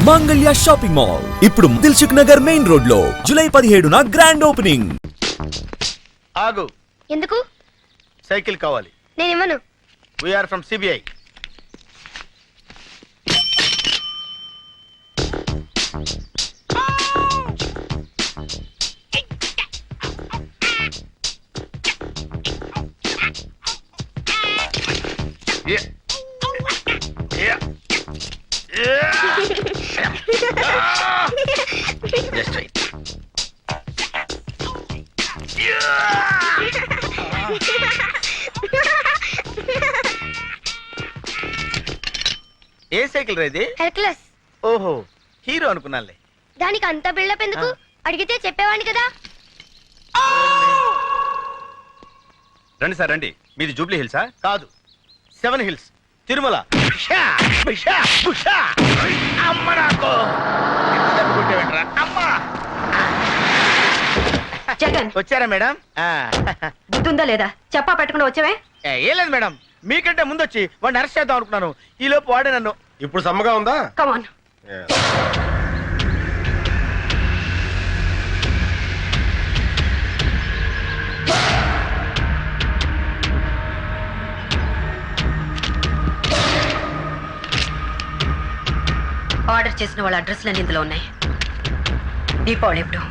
మాంగళ్య shopping mall ఇప్పుడు Dilsukh Nagar main road లో జూలై 17న గ్రాండ్ ఓపెనింగ్. ఆగు. ఎందుకు? సైకిల్ కావాలి. నేను ఇవ్వను. We are from CBI. Just right. ఏ సైకిల్ రేది? హెర్క్యులస్. ఓహో, హీరో అనుకున్నానులే. దానికి అంత బిల్డప్ ఎందుకు? అడిగితే చెప్పేవాడిని కదా. రండి సార్ రండి. మీది జూబ్లీ హిల్సా? కాదు, 7 హిల్స్, తిరుమల. జగన్ వచ్చారా మేడం? బుద్ధుందా లేదా? చెప్పా పెట్టకుండా వచ్చావే? ఏం లేదు మేడం, మీకంటే ముందు వచ్చి వాడిని అరెస్ట్ చేద్దాం అనుకున్నాను. ఈ లోపు వాడే నన్ను. ఇప్పుడు సమ్మగా ఉందా? కమాన్. ఆర్డర్ చేసిన వాళ్ళ అడ్రస్లన్నీ ఇందులో ఉన్నాయి. దీపావళి ఎప్పుడు?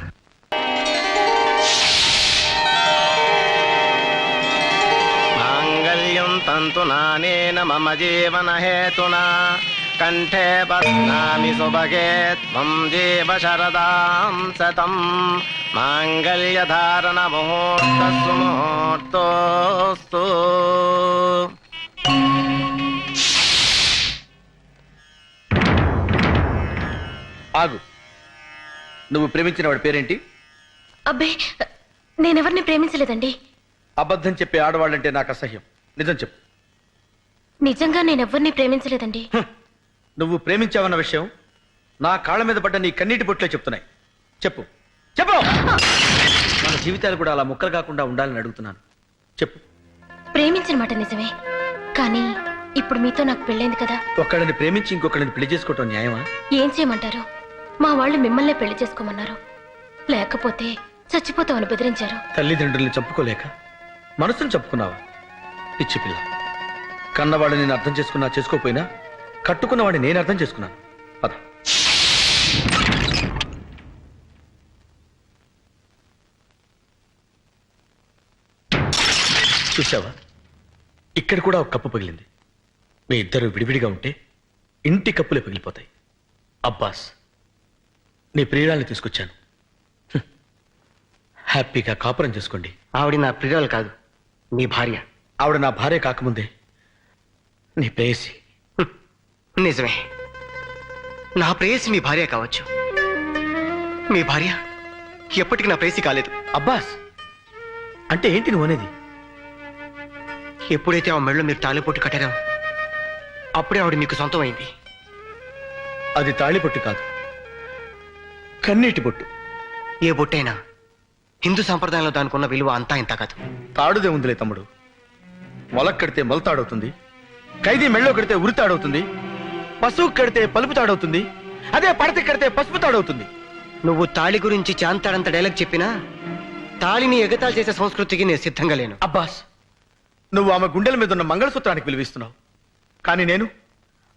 మాంగళ్యం తంతునానేన మమ జీవన హేతునా కంఠే బధ్నామి సుభగే త్వం జీవ శరదాం శతం మాంగళ్య ధారణ ముహూర్తస్సు ముహూర్తోస్తు. ఆగు. నువ్వు ప్రేమించిన వాడి పేరేంటి? అబ్బే, నేనెవరిని ప్రేమించలేదండి. అబద్ధం చెప్పే ఆడవాళ్ళంటే నాకు అసహ్యం. నిజం చెప్పు. నిజంగా నేనెవ్వరిని ప్రేమించలేదండి. నువ్వు ప్రేమించావన్న విషయం నా కాళ్ళ మీద పడ్డ నీ కన్నీటి బొట్లే చెప్తున్నాయి. చెప్పు చెప్పు. మన జీవితాలు కూడా అలా ముక్కలు కాకుండా ఉండాలని అడుగుతున్నాను. చెప్పు. ప్రేమించిన మాట నిజమే, కానీ ఇప్పుడు మీతో నాకు పెళ్ళైంది కదా. ఒక్కడిని ప్రేమించి ఇంకొకడిని పెళ్లి చేసుకోవటం న్యాయమా? ఏం చేయమంటారు? మా వాళ్ళు మిమ్మల్నే పెళ్లి చేసుకోమన్నారు. లేకపోతే చచ్చిపోతామని బెదిరించారు. తల్లిదండ్రుల్ని చంపుకోలేక మనసును చంపుకున్నావా? పిచ్చి పిల్ల. కన్నవాడిని నేను అర్థం చేసుకున్నా చేసుకోపోయినా కట్టుకున్నవాడిని నేను అర్థం చేసుకున్నాను. పద. చూసావా, ఇక్కడ కూడా ఒక కప్పు పగిలింది. మీ ఇద్దరు విడివిడిగా ఉంటే ఇంటి కప్పులే పగిలిపోతాయి. అబ్బాస్, నీ ప్రియురాల్ని తీసుకొచ్చాను. హ్యాపీగా కాపురం చేసుకోండి. ఆవిడ నా ప్రియురాలు కాదు, నీ భార్య. ఆవిడ నా భార్య కాకముందే నీ ప్రేయసి. నిజమే, నా ప్రేయసి మీ భార్య కావచ్చు. మీ భార్య ఎప్పటికీ నా ప్రేయసి కాలేదు. అబ్బాస్, అంటే ఏంటి నువ్వు అనేది? ఎప్పుడైతే ఆ మెళ్ళో మీరు తాళిపొట్టు కట్టారో అప్పుడే ఆవిడ మీకు సొంతం అయింది. అది తాళిబొట్టు కాదు, కన్నీటి బొట్టు. ఏ బొట్టైనా హిందూ సంప్రదాయంలో దానికి ఉన్న విలువ అంతా ఇంత కాదు. తాడుదే ఉందిలే తమ్ముడు. మొలక్ కడితే మొలతాడవుతుంది, ఖైదీ మెళ్ళో కడితే ఉరితాడవుతుంది, పశువు కడితే పలుపు తాడవుతుంది, అదే పడతి కడితే పసుపు తాడవుతుంది. నువ్వు తాళి గురించి చాంతాడంత డైలాగ్ చెప్పినా తాళిని ఎగతాళి చేసే సంస్కృతికి నేను సిద్ధంగా లేను. అబ్బాస్, నువ్వు ఆమె గుండెల మీద ఉన్న మంగళసూత్రానికి విలువిస్తున్నావు, కానీ నేను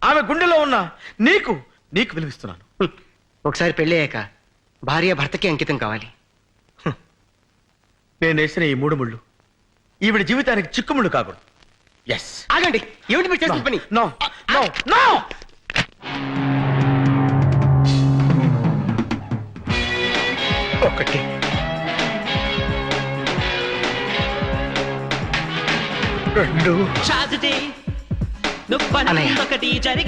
ఆమె గుండెలో ఉన్న నీకు నీకు విలువిస్తున్నాను. ఒకసారి పెళ్ళయ్యాక భార్య భర్తకి అంకితం కావాలి. నేను వేసిన ఈ 3 ముళ్ళు ఈవిడ జీవితానికి చిక్కుముళ్ళు కాకూడదు. ఎస్. ఆగండి, ఏమిటి మీరు చేసిన పని? No no no. ఒకటి, 2.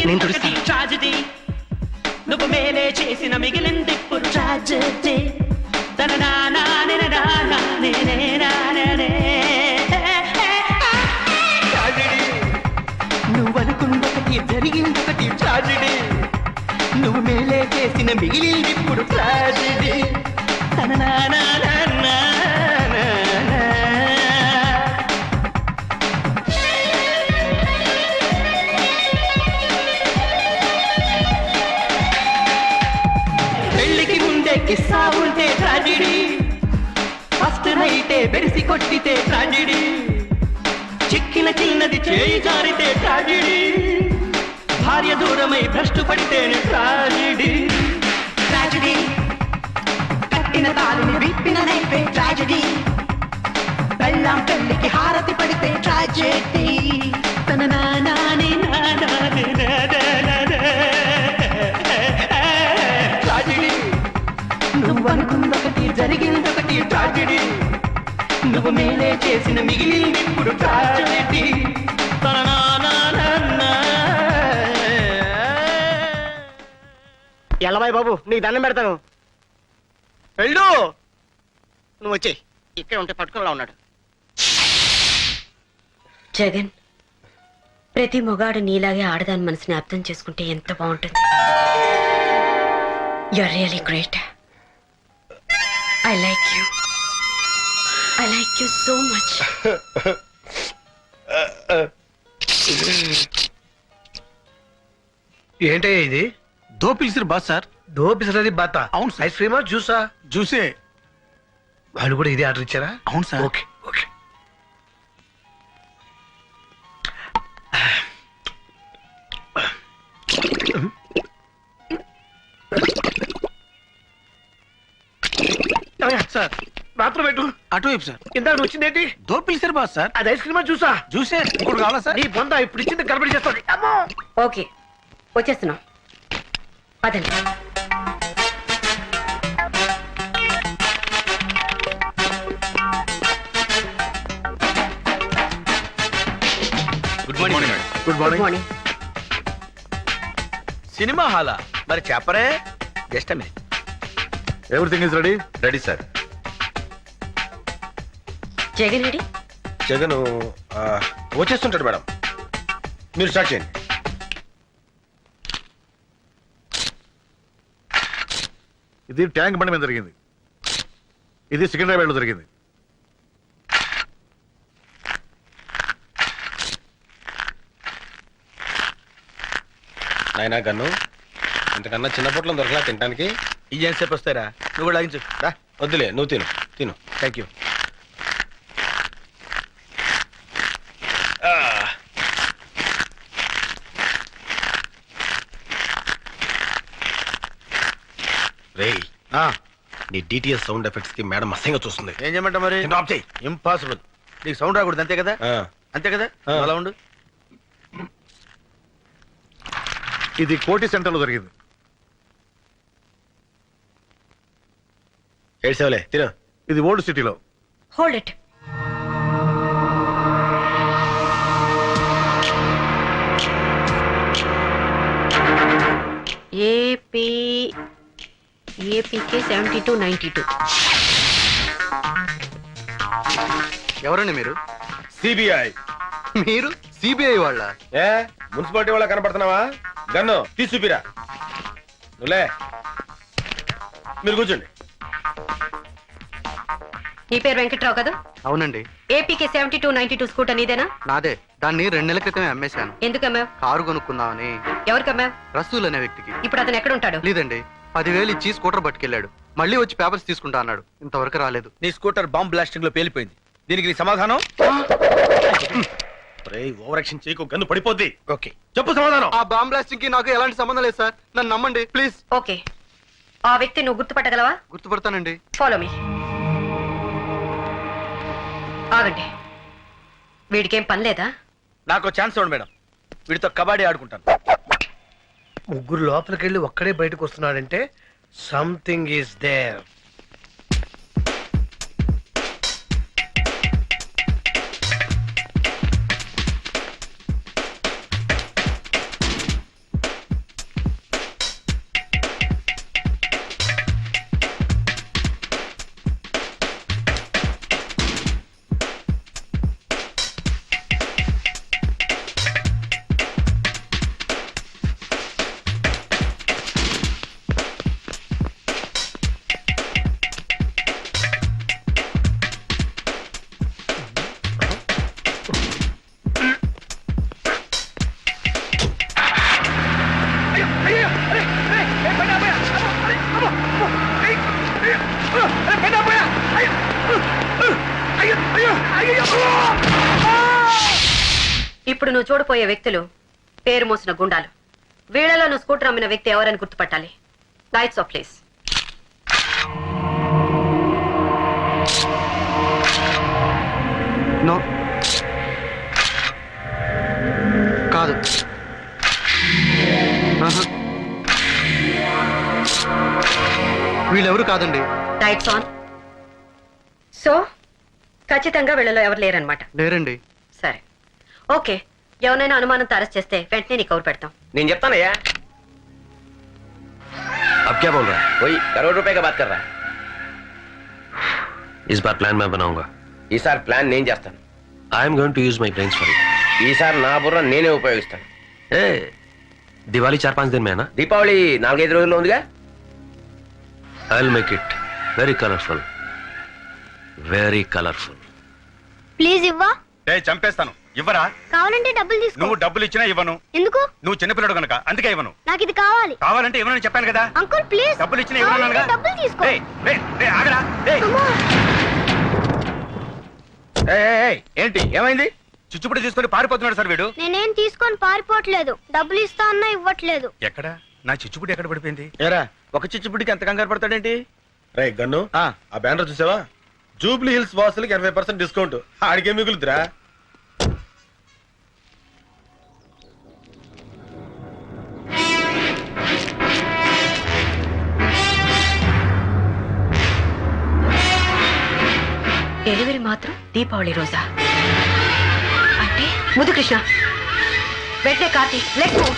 నేను తుడుస్తాను. ట్రాజెడీ నువ్వు మేలే చేసిన మిగిలింది ఇప్పుడు ట్రాజెడీ. నువ్వు అనుకున్నొకటి జరిగిందొకటి ట్రాజెడీ. నువ్వు మేలే చేసిన మిగిలింది ఇప్పుడు ట్రాజెడీ. కిస్సా ఉంటే ట్రాజిడీ ఫస్ట్ నైటే బెరిసి కొట్టితే ట్రాజిడీ చిక్కిన చిన్నది చేయి జారితే ట్రాజిడీ భార్య దూరమై భ్రష్టు పడితేనే ట్రాజిడీ ట్రాజిడీ కట్టిన తాళిని విప్పిన నైపే ట్రాజిడీ బెల్లం పెళ్లికి హారతి పడితే ట్రాజెడీ తన నానాని నానాని ట్రాజెడీ నువ్వు అనుకుందొకటి జరిగిందొకటి ట్రాజెడీ నువ్వు మేలే చేసిన మిగిలింది ఇప్పుడు ట్రాజెడీ తన ఎల్లబాయ్ బాబు నీకు దండం పెడతాను వెళ్ళు నువ్వు వచ్చేయ్ ఇక్కడ ఉంటే పట్టుకునేలా ఉన్నాడు జగన్ ప్రతి మొగాడు నీలాగే ఆడదాని మనసుని అర్థం చేసుకుంటే ఎంత బాగుంటుంది. You are really great. I like you so much. ఏంటయ్యా ఇది? దో పిలిచిరు బాస్ సార్. దో పిసరది బాత. అవును సార్. ఐస్ క్రీమా జ్యూసా? జ్యూసే. వాళ్ళు కూడా ఇదే ఆర్డర్ ఇచ్చారా? అవును సార్. Okay okay. సార్ మాత్రం పెట్టు. అటువైపు సార్. ఇందాక నువ్వు వచ్చిందేంటి? దో పిలిచిరు బాస్ సార్. అది ఐస్ క్రీమా జ్యూసా? జ్యూసే. ఇంకోటి కావాలా సార్? నీ పొంద ఇప్పుడు ఇచ్చింది గడబడి చేస్తుంది. అమ్మో. ఓకే వచ్చేస్తున్నాం పదండి. Good morning. Good good morning. Morning. Cinema హాలా? మరి చెప్పరే. Just minute. Everything is ready? Ready sir. Jagan రెడీ? జగన్ వచ్చేస్తుంటాడు మేడం, మీరు స్టార్ట్ చేయండి. ఇది ట్యాంక్ బండి మీద జరిగింది. ఇది సికింద్రాబాద్ లో జరిగింది. నాయనా గన్ను, ఇంతకన్నా చిన్న పొట్లం దొరకలా తినడానికి? ఇదేం సేపు వస్తారా? నువ్వు కూడా లాగించు. రా. వద్దులే, నువ్వు తిను తిను. Thank you. రేయ్, నీ డిటిఎస్ సౌండ్ ఎఫెక్ట్స్ కి మేడం అసహ్యంగా చూస్తుంది. ఏం చేయమంటా మరి? ఆఫ్ చేయి. ఇంపాసిబుల్. నీకు సౌండ్ రాకూడదు అంతే కదా? ఆ, అంతే కదా? ఆ. అలా ఉండు. ఇది కోటి సెంటర్ లో జరిగింది. ఏడ్సేవలే, తిను. ఇది ఓల్డ్ సిటీలో. Hold it. ఏపీకే 7292. ఎవరండి మీరు? సిబిఐ. మీరు సిబిఐ వాళ్ళ? ఏ మున్సిపాలిటీ వాళ్ళ కనపడుతున్నావా? గన్ను తీసి చూపిరా. నువ్వులే, మీరు కూర్చోండి. నీ పేరు వెంకట్రావు కదా? అవునండి. ఏపీకే 7292 స్కూటర్ నీదేనా? నాదే. దాన్ని 2 నెలల క్రితమే అమ్మేశాను. ఎందుకు అమ్మావు? కారు కొనుక్కుందామని. ఎవరికి అమ్మావు? రసూల్ అనే వ్యక్తికి. ఇప్పుడు అతను ఎక్కడ ఉంటాడు? లేదండి, 10,000 ఇచ్చి స్కూటర్ పట్టుకెళ్ళాడు. మళ్ళీ వచ్చి పేపర్స్ తీసుకుంటా అన్నాడు. ఇంతవరకు రాలేదు. నీ స్కూటర్ బాంబ్ బ్లాస్టింగ్ లో పేలిపోయింది. దీనికి నీ సమాధానం? ఓవర్ యాక్షన్ చేయకు, గన్ను పడిపోద్ది. ఓకే. చెప్పు సమాధానం. ఆ బాంబ్ బ్లాస్టింగ్ కి నాకు ఎలాంటి సంబంధం లేదు సార్. నన్ను నమ్మండి ప్లీజ్. ఓకే, ఆ వ్యక్తి నువ్వు గుర్తుపట్టగలవా? గుర్తుపడతానండి. Follow me. ఆగండి, వీడికేం పని లేదా? నాకు ఛాన్స్ ఇవ్వండి మేడం, వీడితో కబడ్డీ ఆడుకుంటాను. ముగ్గురు లోపలికి వెళ్ళి ఒక్కడే బయటకు వస్తున్నాడంటే సంథింగ్ ఈస్ దేర్. ఇప్పుడు నువ్వు చూడపోయే వ్యక్తులు పేరు మోసిన గుండాలు. వీళ్ళలో నువ్వు స్కూటర్ అమ్మిన వ్యక్తి ఎవరని గుర్తుపట్టాలి. Lights off please. నో, కాదు. ఆహా. వీళ్ళెవరు కాదండి. Lights on. సో ఖచ్చితంగా వీళ్ళలో ఎవరు లేరనమాట. లేరండి. సరే, ఓకే. ఎవరైనా అనుమానంతో అరెస్ట్ చేస్తే వెంటనే నీకు కౌరు పెడతాం. నేను చెప్తానయ్యా. अब क्या बोल रहा है? वही करोड़ रुपए का बात कर रहा है. इस बार प्लान मैं बनाऊंगा. ఈసారి ప్లాన్ నేను చేస్తాను. I am going to use my brains for it. ఈసారి నా బుర్ర నేనే ఉపయోగిస్తాను. ए दिवाली 4-5 दिन में है ना? దీపావళి 4-5 రోజుల్లో ఉందిగా. I will make it very colourful. Very colourful. Please ఇవ్వా. చంపేస్తాను. ఇవ్వరా? కావాలంటే డబ్బులు తీసుకో. నువ్వు డబ్బులు ఇచ్చినా ఇవ్వను. ఎందుకు? నువ్వు చిన్నపిల్లడు కనుక అందుకే ఇవ్వను. నాకు ఇది కావాలి. కావాలంటే ఇవ్వనని చెప్పాను కదా. Uncle please. డబ్బులు ఇచ్చినా ఇవ్వనుగా. డబ్బులు తీసుకో. ఆగరా. అమ్మా. ఏంటి ఏమైంది? చిచ్చుపుడి తీసుకొని పారిపోతున్నాడు సార్ వీడు. నేనేం తీసుకొని పారిపోవట్లేదు. డబ్బులు ఇస్తా అన్నా ఇవ్వట్లేదు. ఎక్కడ నా చిచ్చుపుడి ఎక్కడ పడిపోయింది? ఏరా ఒక చిచ్చుపుడికి ఎంత కంగారు పడతాడేంటి? రే గన్ను, ఆ బ్యానర్ చూసావా? జూబ్లీ హిల్స్ వాసులకి 80% డిస్కౌంట్. ఆడికే మిగులుతురా. డెలివరీ మాత్రం దీపావళి రోజా? అంటే ముద్దు కృష్ణ వెంటనే కార్తీ లెట్ గో.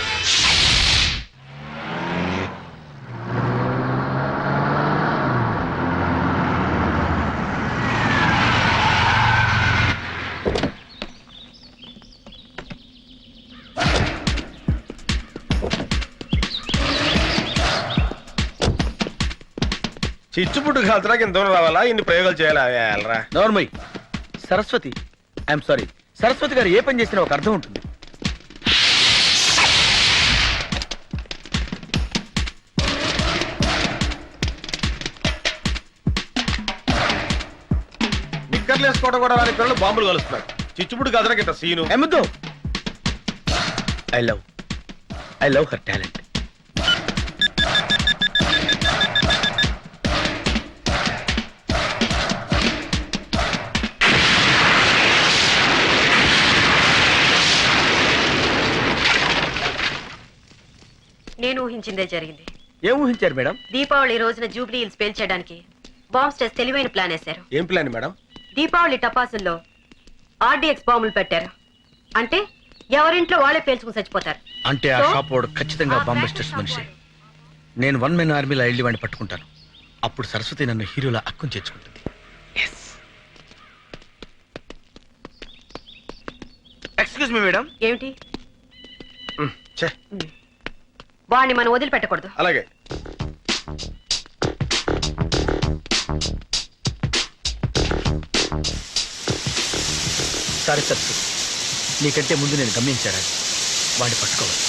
చిచ్చుపుట్టు కాల్చడానికి ఇంత దూరం రావాలా? ఇన్ని ప్రయోగాలు చేయాలా? నోర్మయ్. Saraswati, I'm sorry. సరస్వతి గారు ఏ పని చేసినా ఒక అర్థం ఉంటుంది. నిక్కర్లు వేసుకోవడం కూడా రాని పిల్లలు బాంబులు కలుస్తున్నారు. చిచ్చుపుట్టు కాల్చడానికి ఇంత సీను. ఎమ్మద్దు. I love her talent. నేను ఊహించిందే జరిగింది. ఏం ఊహించారు మేడం? దీపావళి రోజున జూబ్లీ హిల్స్ పేల్చేయడానికి బాంబ్స్ టెస్ట్ తెలివైన ప్లాన్ వేశారు. ఏం ప్లాన్ మేడం? దీపావళి టపాసుల్లో ఆర్డీఎక్స్ బాంబులు పెట్టారు. అంటే ఎవరింట్లో వాళ్ళే పేల్చుకుని చచ్చిపోతారు. అంటే ఆ షాప్ వాడు ఖచ్చితంగా బాంబస్టర్స్ మనిషి. నేను 1 man ఆర్మీలో వెళ్ళి వాడిని పట్టుకుంటాను. అప్పుడు సరస్వతి నన్ను హీరోలా అక్కుని చేర్చుకుంటుంది. Excuse me madam. ఏమిటి? ఛే, వాడిని మనం వదిలిపెట్టకూడదు. అలాగే. సారీ సరస్వతి, నీకంటే ముందు నేను గమనించాను. వాడిని పట్టుకోవాలి.